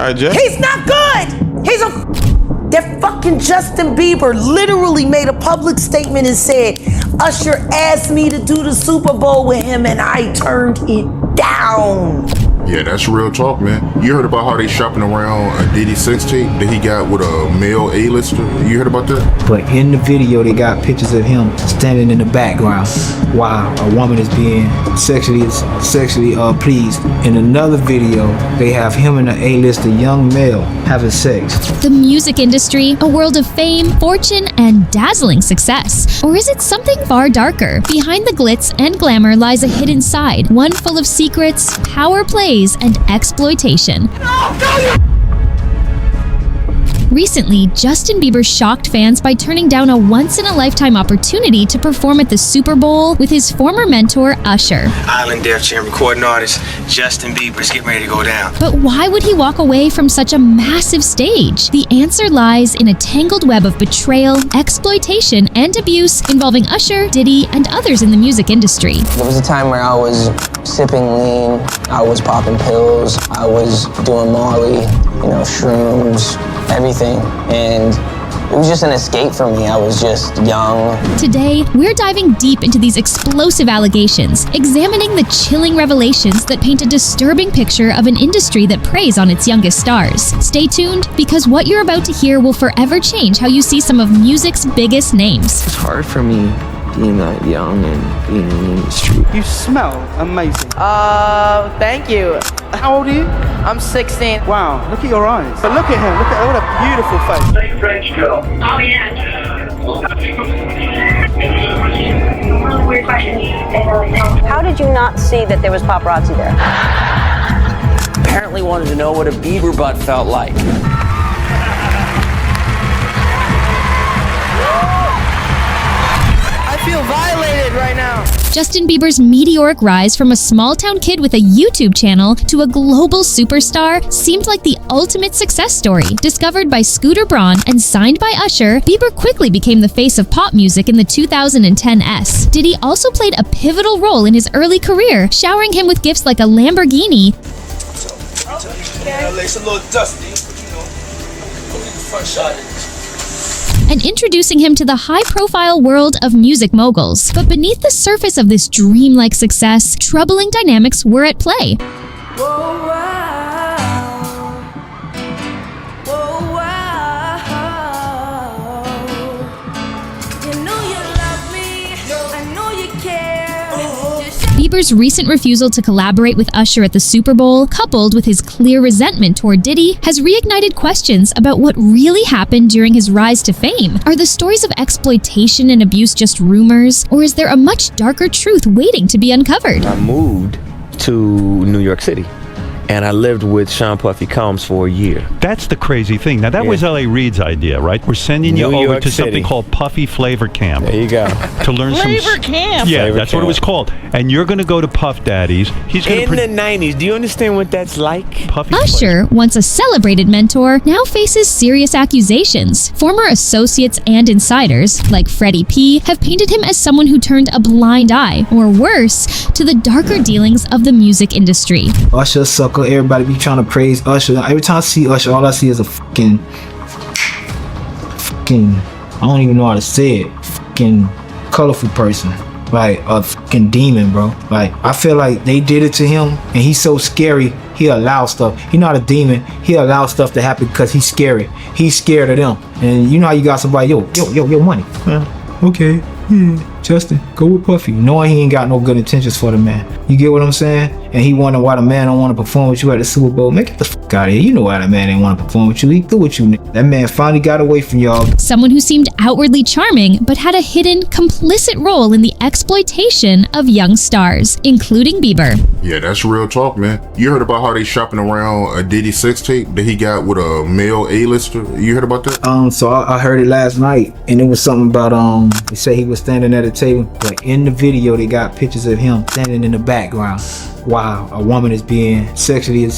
right, Jeff. He's not good. That fucking Justin Bieber literally made a public statement and said, Usher asked me to do the Super Bowl with him and I turned it down. Yeah, that's real talk, man. You heard about how they shopping around a Diddy sex tape that he got with a male A-lister? You heard about that? But in the video, they got pictures of him standing in the background while a woman is being sexually pleased. In another video, they have him and an A-lister young male having sex. The music industry, a world of fame, fortune, and dazzling success. Or is it something far darker? Behind the glitz and glamour lies a hidden side, one full of secrets, power plays, and exploitation. Recently, Justin Bieber shocked fans by turning down a once-in-a-lifetime opportunity to perform at the Super Bowl with his former mentor, Usher. Island Def Jam recording artist Justin Bieber's getting ready to go down. But why would he walk away from such a massive stage? The answer lies in a tangled web of betrayal, exploitation, and abuse involving Usher, Diddy, and others in the music industry. There was a time where I was sipping lean, I was popping pills, I was doing Molly, shrooms, everything, and it was just an escape for me. I was just young. Today, we're diving deep into these explosive allegations, examining the chilling revelations that paint a disturbing picture of an industry that preys on its youngest stars. Stay tuned, because what you're about to hear will forever change how you see some of music's biggest names. It's hard for me being that young and being in the industry. You smell amazing. Thank you. How old are you? I'm 16. Wow, look at your eyes. But look at him, look at what a beautiful face. Big French girl. Oh yeah. Really weird question. How did you not see that there was paparazzi there? Apparently wanted to know what a Bieber butt felt like. I feel violated right now. Justin Bieber's meteoric rise from a small-town kid with a YouTube channel to a global superstar seemed like the ultimate success story. Discovered by Scooter Braun and signed by Usher, Bieber quickly became the face of pop music in the 2010s. Diddy also played a pivotal role in his early career, showering him with gifts like a Lamborghini, It's a little dusty, front shot. and introducing him to the high-profile world of music moguls. But beneath the surface of this dreamlike success, troubling dynamics were at play. Bieber's recent refusal to collaborate with Usher at the Super Bowl, coupled with his clear resentment toward Diddy, has reignited questions about what really happened during his rise to fame. Are the stories of exploitation and abuse just rumors, or is there a much darker truth waiting to be uncovered? I moved to New York City, and I lived with Sean Puffy Combs for a year. That's the crazy thing. Now, that was L.A. Reid's idea, right? We're sending you over to something called Puffy Flavor Camp. There you go. To learn Flavor Camp? Yeah, Flavor that's what it was called. And you're going to go to Puff Daddy's. He's going In the 90s, do you understand what that's like? Puffy Usher, once a celebrated mentor, now faces serious accusations. Former associates and insiders, like Freddie P., have painted him as someone who turned a blind eye, or worse, to the darker dealings of the music industry. Usher sucker, everybody be trying to praise Usher. Every time I see Usher, all I see is a fucking, I don't even know how to say it, fucking colorful person. Like a fucking demon, bro. Like, I feel like they did it to him and he's so scary, he allows stuff. He's not a demon, he allows stuff to happen because he's scary. He's scared of them. And you know how you got somebody, yo, money. Okay, yeah, Justin, go with Puffy. Knowing he ain't got no good intentions for the man. You get what I'm saying? And he wondering why the man don't want to perform with you at the Super Bowl. Man, get the fuck out of here. You know why the man ain't want to perform with you. He through with you. That man finally got away from y'all. Someone who seemed outwardly charming, but had a hidden, complicit role in the exploitation of young stars, including Bieber. Yeah, that's real talk, man. You heard about how they shopping around a Diddy sex tape that he got with a male A-lister? You heard about that? So I heard it last night, and it was something about, they say he was standing at a table, but in the video, they got pictures of him standing in the background while a woman is being sexually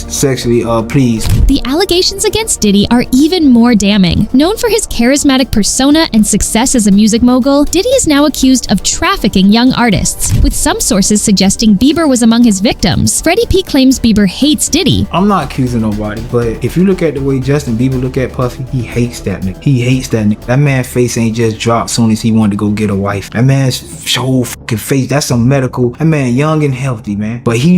pleased. The allegations against Diddy are even more damning. Known for his charismatic persona and success as a music mogul, Diddy is now accused of trafficking young artists, with some sources suggesting Bieber was among his victims. Freddie P claims Bieber hates Diddy. I'm not accusing nobody, but if you look at the way Justin Bieber look at Puffy, he hates that nigga. He hates that nigga. That man's face ain't just dropped soon as he wanted to go get a wife. That man's whole fucking face, that's some medical. That man young and healthy, man. But he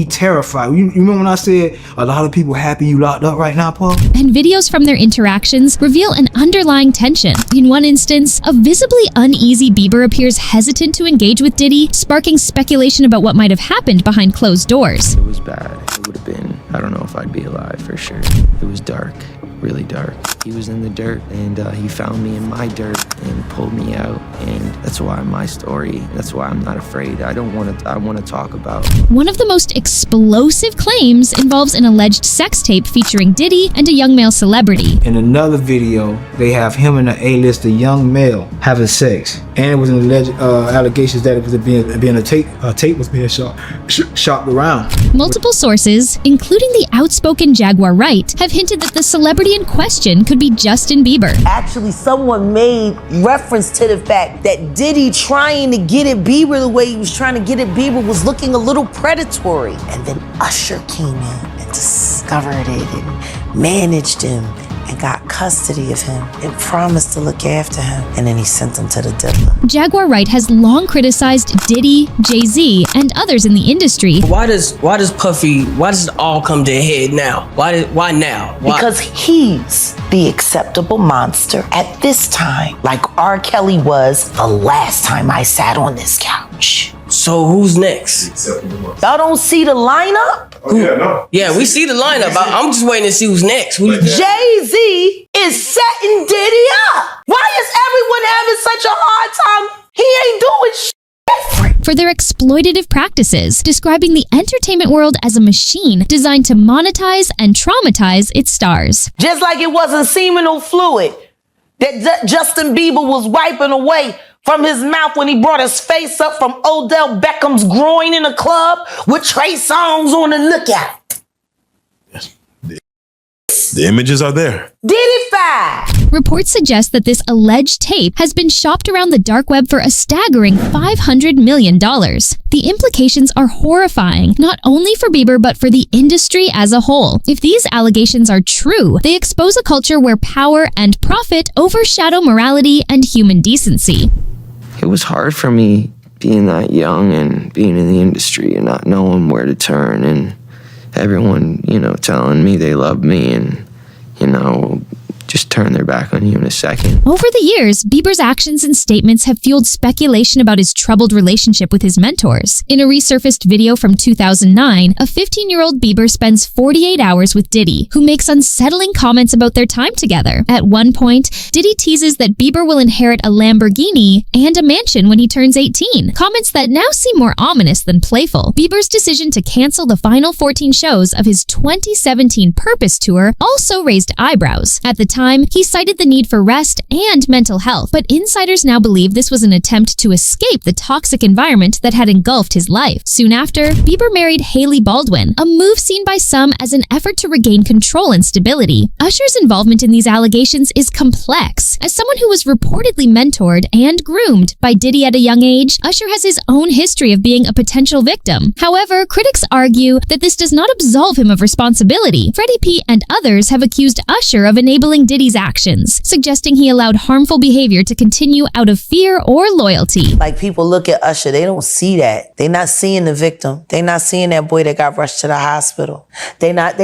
terrified. You remember when I said a lot of people happy you locked up right now, Puff? And videos from their interactions reveal an underlying tension. In one instance, a visibly uneasy Bieber appears hesitant to engage with Diddy, sparking speculation about what might have happened behind closed doors. It was bad. It would have been, I don't know if I'd be alive for sure. It was dark, really dark. He was in the dirt and he found me in my dirt and pulled me out. And that's why my story, that's why I'm not afraid. I want to talk about. One of the most explosive claims involves an alleged sex tape featuring Diddy and a young male celebrity. In another video, they have him and an A-list, a young male, having sex. And it was an alleged allegations that it was being a tape was being shopped around. Multiple sources, including the outspoken Jaguar Wright, have hinted that the celebrity in question could be Justin Bieber. Actually, someone made reference to the fact that Diddy trying to get at Bieber the way he was trying to get at Bieber was looking a little predatory. And then Usher came in and discovered it and managed him and got custody of him and promised to look after him, and then he sent him to the diddler. Jaguar Wright has long criticized Diddy, Jay-Z, and others in the industry. Why does it all come to a head now? Why now? Why? Because he's the acceptable monster at this time, like R. Kelly was the last time I sat on this couch. So who's next? Y'all don't see the lineup? Yeah, we see the lineup. I'm just waiting to see who's next. Jay-Z is setting Diddy up. Why is everyone having such a hard time? He ain't doing shit. For their exploitative practices, describing the entertainment world as a machine designed to monetize and traumatize its stars. Just like it wasn't seminal fluid that Justin Bieber was wiping away from his mouth when he brought his face up from Odell Beckham's groin in a club with Trey Songz on the lookout. The images are there. Diddy-fied. Reports suggest that this alleged tape has been shopped around the dark web for a staggering $500 million. The implications are horrifying, not only for Bieber, but for the industry as a whole. If these allegations are true, they expose a culture where power and profit overshadow morality and human decency. It was hard for me being that young and being in the industry and not knowing where to turn, and everyone, telling me they love me and, just turn their back on you in a second. Over the years, Bieber's actions and statements have fueled speculation about his troubled relationship with his mentors. In a resurfaced video from 2009, a 15-year-old Bieber spends 48 hours with Diddy, who makes unsettling comments about their time together. At one point, Diddy teases that Bieber will inherit a Lamborghini and a mansion when he turns 18, comments that now seem more ominous than playful. Bieber's decision to cancel the final 14 shows of his 2017 Purpose Tour also raised eyebrows. At the time, he cited the need for rest and mental health, but insiders now believe this was an attempt to escape the toxic environment that had engulfed his life. Soon after, Bieber married Hailey Baldwin, a move seen by some as an effort to regain control and stability. Usher's involvement in these allegations is complex. As someone who was reportedly mentored and groomed by Diddy at a young age, Usher has his own history of being a potential victim. However, critics argue that this does not absolve him of responsibility. Freddie P and others have accused Usher of enabling Diddy's actions, suggesting he allowed harmful behavior to continue out of fear or loyalty. Like, people look at Usher, they don't see that. They're not seeing the victim. They're not seeing that boy that got rushed to the hospital. They're not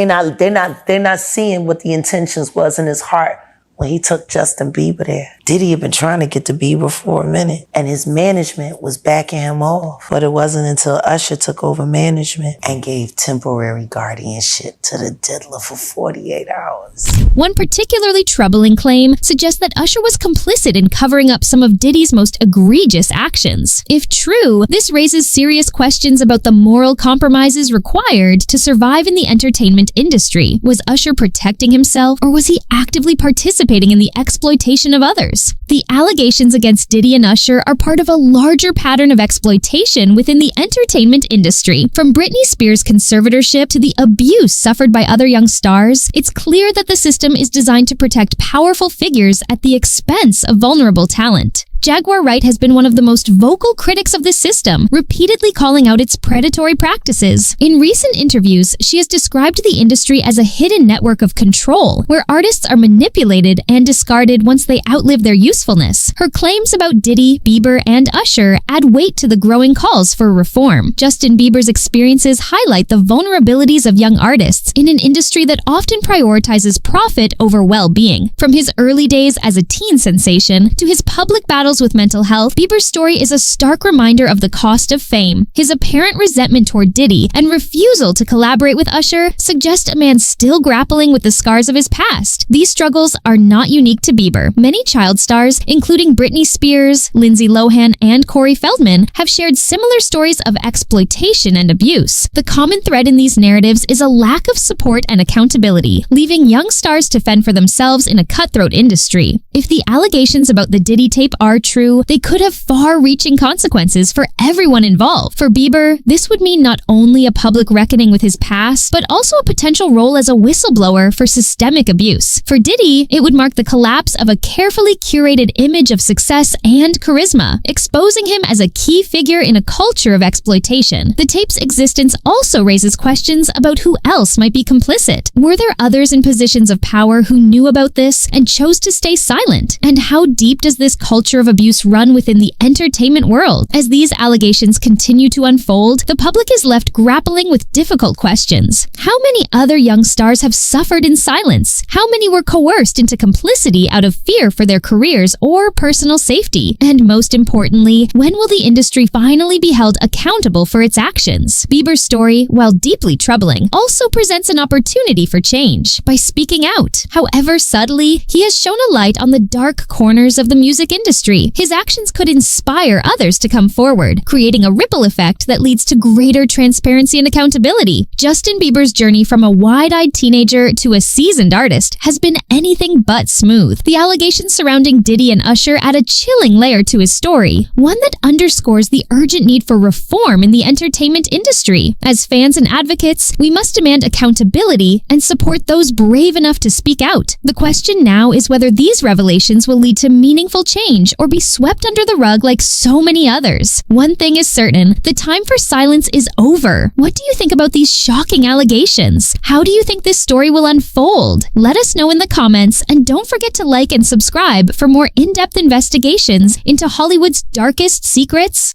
seeing what the intentions was in his heart when he took Justin Bieber there. Diddy had been trying to get to Bieber for a minute, and his management was backing him off. But it wasn't until Usher took over management and gave temporary guardianship to the diddler for 48 hours. One particularly troubling claim suggests that Usher was complicit in covering up some of Diddy's most egregious actions. If true, this raises serious questions about the moral compromises required to survive in the entertainment industry. Was Usher protecting himself, or was he actively participating participating in the exploitation of others. The allegations against Diddy and Usher are part of a larger pattern of exploitation within the entertainment industry. From Britney Spears' conservatorship to the abuse suffered by other young stars, it's clear that the system is designed to protect powerful figures at the expense of vulnerable talent. Jaguar Wright has been one of the most vocal critics of this system, repeatedly calling out its predatory practices. In recent interviews, she has described the industry as a hidden network of control, where artists are manipulated and discarded once they outlive their usefulness. Her claims about Diddy, Bieber, and Usher add weight to the growing calls for reform. Justin Bieber's experiences highlight the vulnerabilities of young artists in an industry that often prioritizes profit over well-being. From his early days as a teen sensation to his public battles with mental health, Bieber's story is a stark reminder of the cost of fame. His apparent resentment toward Diddy and refusal to collaborate with Usher suggest a man still grappling with the scars of his past. These struggles are not unique to Bieber. Many child stars, including Britney Spears, Lindsay Lohan, and Corey Feldman, have shared similar stories of exploitation and abuse. The common thread in these narratives is a lack of support and accountability, leaving young stars to fend for themselves in a cutthroat industry. If the allegations about the Diddy tape are true, they could have far-reaching consequences for everyone involved. For Bieber, this would mean not only a public reckoning with his past, but also a potential role as a whistleblower for systemic abuse. For Diddy, it would mark the collapse of a carefully curated image of success and charisma, exposing him as a key figure in a culture of exploitation. The tape's existence also raises questions about who else might be complicit. Were there others in positions of power who knew about this and chose to stay silent? And how deep does this culture of abuse run within the entertainment world? As these allegations continue to unfold, the public is left grappling with difficult questions. How many other young stars have suffered in silence? How many were coerced into complicity out of fear for their careers or personal safety? And most importantly, when will the industry finally be held accountable for its actions? Bieber's story, while deeply troubling, also presents an opportunity for change. By speaking out, however subtly, he has shown a light on the dark corners of the music industry. His actions could inspire others to come forward, creating a ripple effect that leads to greater transparency and accountability. Justin Bieber's journey from a wide-eyed teenager to a seasoned artist has been anything but smooth. The allegations surrounding Diddy and Usher add a chilling layer to his story, one that underscores the urgent need for reform in the entertainment industry. As fans and advocates, we must demand accountability and support those brave enough to speak out. The question now is whether these revelations will lead to meaningful change or be swept under the rug like so many others. One thing is certain, the time for silence is over. What do you think about these shocking allegations? How do you think this story will unfold? Let us know in the comments, and don't forget to like and subscribe for more in-depth investigations into Hollywood's darkest secrets